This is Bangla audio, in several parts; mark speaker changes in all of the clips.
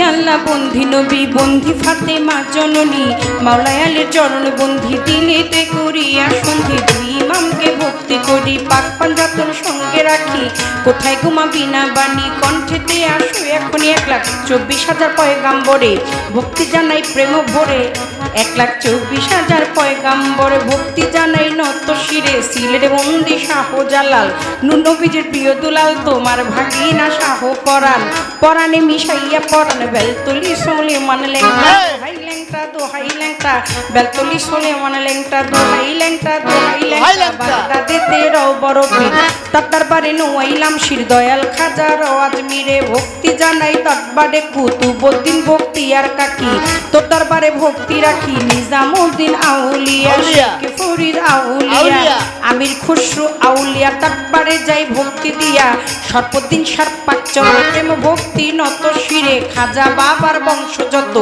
Speaker 1: আল্লাহ বন্ধি নবী বন্ধি ফাতেমা জননী মাওলায় আলীর চরণ বন্ধি দিলেতে করিয়া সন্ধি দুই ইমামকে ভক্তি করি পাক পাঞ্জাতন সঙ্গে রাখি কোথায় ঘুমাবি না বাণী কণ্ঠেতে আসো এখনই 1,24,000 পয়গাম্বরে ভক্তি জানাই প্রেম ভরে 1,24,000 পয়গাম্বরে ভক্তি জানাই নত শিরে সিলেট বন্দি শাহজালাল নবীজির প্রিয় দুলাল তোমার ভাগিনা শাহ পরাণ পরাণে মিশাইয়া পরাণ বেলতলি সোলে মান লেংটা দোহাই লেংটা দোহাই লেংটা বেলতলি সোলে মান লেংটা দোহাই লেংটা দোহাই লেংটা বাগদাদেতে রও বড় পীর তার দরবারে নোয়াইলাম শির দয়াল খাজা আজমিরে ভক্তি জানাই দরবারে কুতুবউদ্দিন ভক্তি আর কাকি তোর দরবারে ভক্তি রাখি নিজামউদ্দিন আউলিয়া শেখ ফরিদ আউলিয়া আমির খুসরু আউলিয়া দরবারে যাই ভক্তি দিয়া সর্বদিন সর্পাক চরণে প্রেম ভক্তি নত শিরে খাজা বাবার বংশ যত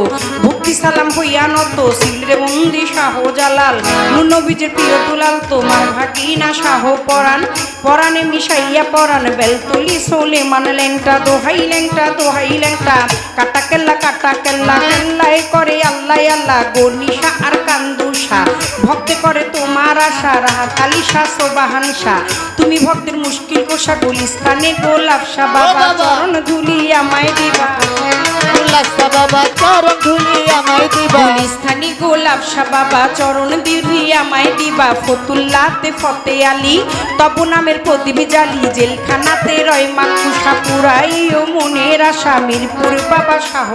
Speaker 1: ভক্তি সালাম হইয়া নত সিলরে বন্দি শাহজালাল নবীজির প্রিয় দুলাল তোমার ভাগিনা শাহ পরাণ পরাণে মিশাইয়া পরাণ বেলতলি সোলে মান লেংটা দোহাই লেংটা কাটা কেল্লা কেল্লায় করে আল্লাহ আল্লাহ গনিশা আর কান্দুষা ভক্তে করে তোমার আশা রাহাত আলী শাহ সোবাহান শাহ তুমি ভক্তের মুশকিল কোষা গুলিস্তানে গোলাপ শাহ বাবা চরণ ধুলি আমায় দিবা
Speaker 2: বাবা চরণ ধুলি আমায় দিবা
Speaker 1: গুলিস্তানি গোলাপ শাহ বাবা চরণ ধুলি আমায় দিবা ফতুল্লাতে ফতে আলী তব নামের প্রদীপ জালি জেলখানাতে রয় মাকুষা পুরাই ও মনের আশা মিরপুর বাবা শাহ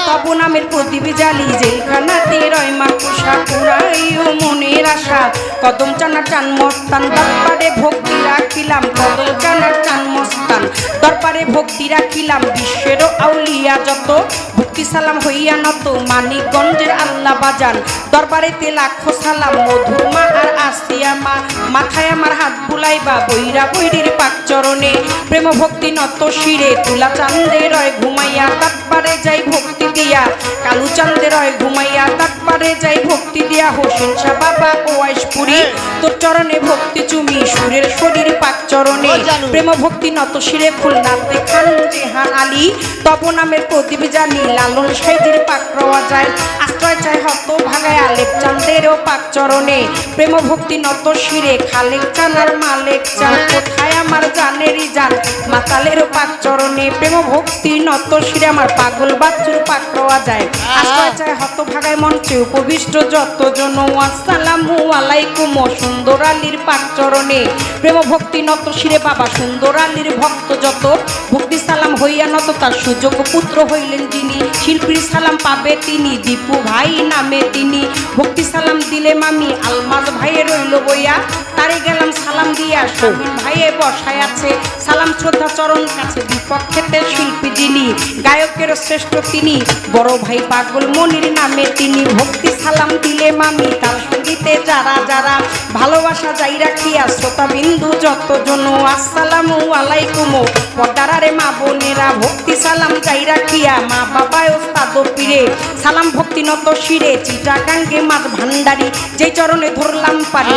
Speaker 1: তব নামের প্রদীপ জালি জেলখানাতে রয় মাকুষা পুরাই ও মনের আশা কদম চানা চান মস্তান দরবারে ভক্তি রাখিলাম কদম চানা চান মস্তান দরবারে ভক্তি রাখিলাম বিশ্বেরও আউলিয়া যত ভক্তি সালাম হইয়া নত মানিকগঞ্জের আল্লাহ বাজান দরবারেতে লাখো সালাম মধুর মা আর আসিয়া মা মাথায় আমার হাত বুলাইবা বৈরা বৈরির পাক চরণে প্রেম ভক্তি নত শিরে তুলা চান্দে রয় ঘুমাইয়া দরবারে যাই ভক্তি দিয়া কালু চান্দে রয় ঘুমাইয়া দরবারে যাই ভক্তি দিয়া হোসেন শাহ বাবা ওয়াইশপুরি তোর চরণে ভক্তি চুমি সুরের শরীর পাক চরণে প্রেম ভক্তি নত শিরে খুলনাতে খান জেহান আলী তব নামের প্রদীপ জানি লালন সাইদের পাক রওয়া যায় আশ্রয় চাই হত ভাগায় আলেক চান্দেরও পাক চরণে প্রেম ভক্তি নত শিরে খালেক চান আর মালেক চান কোথায় আমার জানেরই জান মাতালেরও পাক চরণে প্রেম ভক্তি নত শিরে আমার পাগল বাচ্চুর পাক রওয়া যায় আশ্রয় চাই হত ভাগায় মঞ্চে উপবিষ্ট যতজন আসসালামু আলাইকুম সুন্দর আলীর পাক চরণে প্রেম ভক্তি নত শিরে বাবা সুন্দর আলীর ভক্ত যত ভক্তি সালাম হইয়া নত তার সুযোগ পুত্র হইলেন যিনি শিল্পীর সালাম পাবে তিনি দীপু ভাই নামে তিনি ভক্তি সালাম দিলে মামি আলমাজ ভাইয়ে রইল বইয়া তারে গেলাম সালাম দিয়া শামিম ভাইয়ে বসায় আছে সালাম শ্রদ্ধা চরণ কাছে বিপক্ষেতে শিল্পী যিনি গায়কের শ্রেষ্ঠ তিনি বড় ভাই পাগল মনির নামে তিনি ভক্তি সালাম দিলে মামি তার সঙ্গীতে যারা যারা ভালোবাসা যাই রাখিয়া শ্রোতা বিন্দু যতজন আসসালামু আলাইকুম পর্দারে মা বোনেরা ভক্তি সালাম যাই রাখিয়া মা বাবায় ওস্তাদ পীরে সালাম ভক্তি নত শিরে চিটাগাঙ্গে মাছ ভান্ডারি যেই চরণে ধরলাম পারি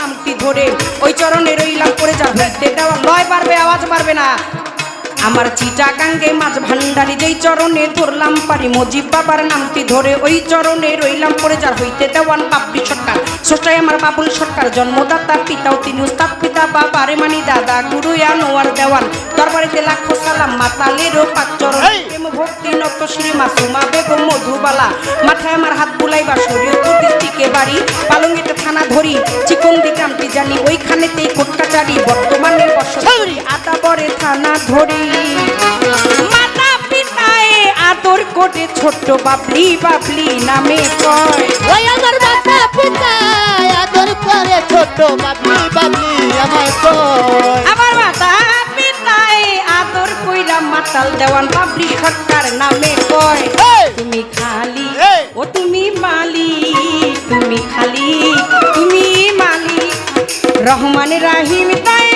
Speaker 1: নামটি ধরে ওই চরণে রইলাম পড়ে যা হইতে দেওয়া লয় পারবে আওয়াজ পারবে না আমার চিটাগাঙ্গে মাছ ভান্ডারি যেই চরণে ধরলাম পারি মজিব বাবার নামটি ধরে ওই চরণে রইলাম পড়ে যার হইতে দেওয়ান বাবলি সরকার স্রষ্টায় আমার বাবুল সরকার জন্মদাতা পিতাও তিনি উস্তাদ পিতা বাবারে মানি দাদা গুরু আনোয়ার দেওয়ান দরবারেতে লাখো সালাম মাতালেরও পাক চরণ প্রেম ভক্তি নত শ্রী মাসুমা বেগম মধুবালা মাথায় আমার হাত বুলাইবা শরীয়তুর দিকে বাড়ি পালঙ্গিতে থানা ধরি চিকন্দি গ্রামটি জানি ওইখানেতেই কোটকাচারি বর্তমানে বসতি আদাবরে থানা ধরি মাতা পিতায় আদর করে ছোট্ট বাবলি বাবলি নামে কয়
Speaker 2: ওই আমার মাতা পিতায় আদর করে ছোট বাবলি বাবলি আমায় কয়
Speaker 1: আমার মাতা পিতায় আদর কইরা মাতাল দেওয়ান বাবলি সরকার নামে কয় তুমি খালি ও তুমি মালিক তুমি খালি তুমি মালিক রহমান রাহিম তাই